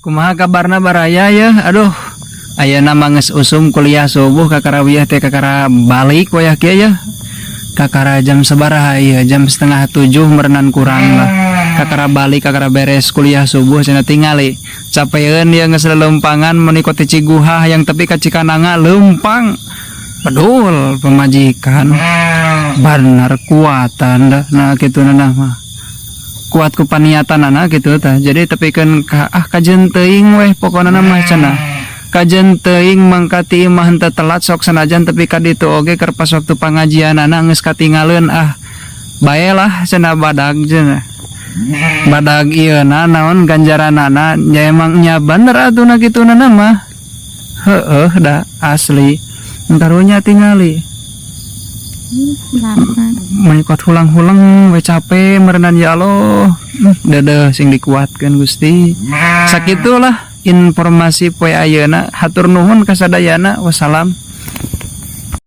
Kumaha kabarna baraya ya? Aduh, ayeuna mah geus usum kuliah subuh kakarawiah teh kakara balik wayah kieu ya. Kakara jam sabaraha ieu? Jam 6:30 merenan kurang lah. Kakara balik kakara beres kuliah subuh cenah tingali. Capeun ieu geus lelempangan meuni ti Ciguha yang tepi ka Cikananga leumpang. Pedul pemajikan. Bener kuatan dah nah kituna mah. Kuat ku paniatanana gitu tah. Jadi tepikeun kajen teuing weh pokona mah cenah. Kajen teuing mangkati imah henteu telat sok sanajan tapi ka ditu oge keur pas waktu pangajianana geus katinggalieun baelah cenah badag cenah. Badag ieu naon ganjaranana nya emang nya bener atuna kituna mah. Heueuh da asli. Entar tingali. Mengikut hulang-hulang we capek merenan ya Allah. Dadah sing dikuatkeun Gusti. Sakitulah informasi poe ayeuna. Hatur nuhun kasadayana. Wassalam.